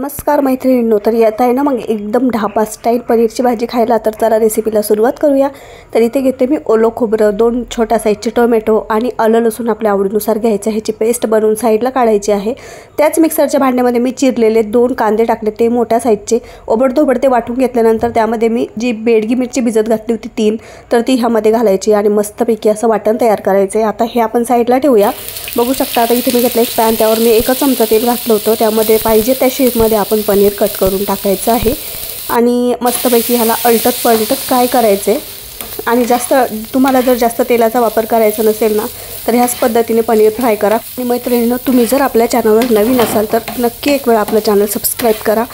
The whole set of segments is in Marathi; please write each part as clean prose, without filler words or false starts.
नमस्कार मैत्रिणींनो, तर येत आहे ना मग एकदम ढाबा स्टाईल पनीरची भाजी खायला। तर चला रेसिपीला सुरुवात करूया। तर इथे घेते मी ओलं खोबरं, 2 छोट्या साईजचे टोमॅटो आणि आलं लसूण आपल्या आवडीनुसार घ्यायचं। ह्याची पेस्ट बनवून साईडला काढायची आहे। त्याच मिक्सरच्या भांड्यामध्ये मी चिरलेले 2 कांदे टाकले, ते मोठ्या साईजचे। ओबडधोबड ते वाटून घेतल्यानंतर त्यामध्ये मी जी बेडगी मिरची भिजत घातली होती 3, तर ती ह्यामध्ये घालायची आणि मस्तपैकी असं वाटण तयार करायचे। आता हे आपण साईडला ठेवूया। बघू शकता आता इथे मी घेतलं एक पॅन, त्यावर मी 1 चमचा तेल घातलं होतं। त्यामध्ये पाहिजे त्या शेपमध्ये आपण पनीर कट करून टाकायचं आहे आणि मस्तपैकी ह्याला अलटत पलटत फ्राय करायचे। आणि तुम्हाला जर जास्त तेलाचा वापर करायचा नसेल ना, तर ह्याच पद्धतीने पनीर फ्राय करा। आणि मैत्रिणींनो, तुम्ही जर आपल्या चॅनलवर नवीन असाल तर नक्की एक वेळ आपलं चॅनल सबस्क्राइब करा।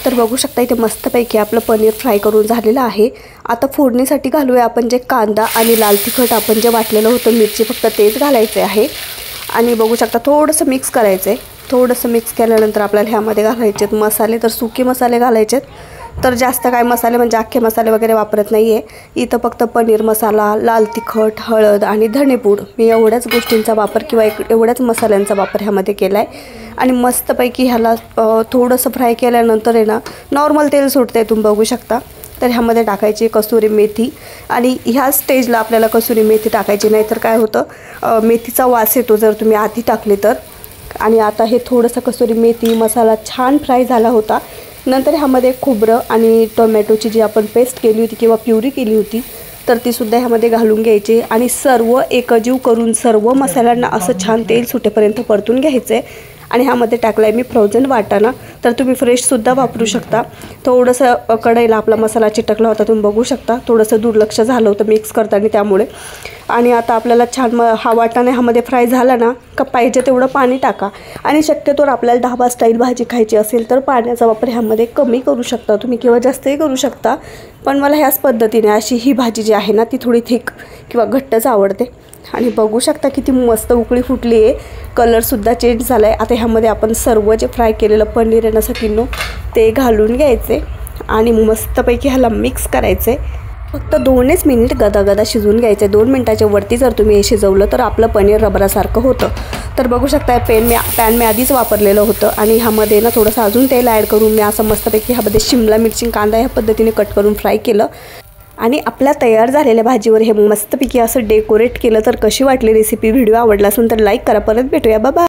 तर बघू शकता इथे मस्तपैकी आपलं पनीर फ्राय करून झालेलं आहे। आता फोडणीसाठी घालूया आपण जे कांदा आणि लाल तिखट आपण जे वाटलेलं होतं, मिरची फक्त तेच घालायचे आहे। आणि बघू शकता थोडंसं मिक्स करायचं आहे। थोडंसं मिक्स केल्यानंतर आपल्याला ह्यामध्ये घालायचे आहेत मसाले। तर सुके मसाले घालायचे आहेत। तर जास्त काय मसाले म्हणजे अख्खे मसाले वगैरे वापरत नाही आहे। इथं फक्त पनीर मसाला, लाल तिखट, हळद आणि धणेपूड, मी एवढ्याच गोष्टींचा वापर किंवा एवढ्याच मसाल्यांचा वापर ह्यामध्ये केला आहे। आणि मस्तपैकी ह्याला थोडंसं फ्राय केल्यानंतर आहे ना नॉर्मल तेल सुटते, तुम्ही बघू शकता। तर ह्यामध्ये टाकायची कसुरी मेथी आणि ह्या स्टेजला आपल्याला कसुरी मेथी टाकायची, नाहीतर काय होतं मेथीचा वास येतो जर तुम्ही आधी टाकले तर। आणि आता हे थोडंसं कसुरी मेथी मसाला छान फ्राय झाला होता। नंतर ह्यामध्ये खोबरं आणि टोमॅटोची जी आपण पेस्ट केली होती किंवा प्युरी केली होती, तर ती सुद्धा ह्यामध्ये घालून घ्यायची आणि सर्व एकजीव करून सर्व मसाल्यांना असं छान तेल सुटेपर्यंत परतून घ्यायचं आहे। आणि ह्यामध्ये टाकला आहे मी फ्रोझन वाटाणा, तर तुम्ही फ्रेशसुद्धा वापरू शकता। थोडंसं कढईला आपला मसाला चिटकला होता, तुम्ही बघू शकता। थोडंसं दुर्लक्ष झालं होतं मिक्स करताना त्यामुळे। आणि आता आपल्याला छान हा वाटाणा ह्यामध्ये फ्राय झाला ना का पाहिजे तेवढं पाणी टाका। आणि शक्यतोवर आपल्याला ढाबा स्टाईल भाजी खायची असेल तर पाण्याचा वापर ह्यामध्ये कमी करू शकता तुम्ही किंवा जास्तही करू शकता। पण मला ह्याच पद्धतीने अशी ही भाजी जी आहे ना ती थोडी थिक किंवा घट्टच आवडते। आणि बघू शकता किती मस्त उकळी फुटली आहे, कलरसुद्धा चेंज झाला आहे। आता ह्यामध्ये आपण सर्व जे फ्राय केलेलं पनीर आहे ना सकिनो, ते घालून घ्यायचे आणि मस्तपैकी ह्याला मिक्स करायचे। फक्त 2च मिनिट गदागदा शिजवून घ्यायचे। 2 मिनिटाच्या वरती जर तुम्ही हे शिजवलं तर आपलं पनीर रबरासारखं होतं। तर बघू शकता पॅन मी आधीच वापरलेलं होतं आणि ह्यामध्ये ना थोडंसं अजून तेल ॲड करून मी असं मस्तपैकी ह्यामध्ये शिमला मिरची कांदा ह्या पद्धतीने कट करून फ्राय केलं। आणि आपल्या तयार झालेल्या भाजीवर हे मस्तपैकी असं डेकोरेट केलं। तर कशी वाटली रेसिपी? व्हिडिओ आवडला असेल तर लाईक करा। परत भेटूया, बाय बाय।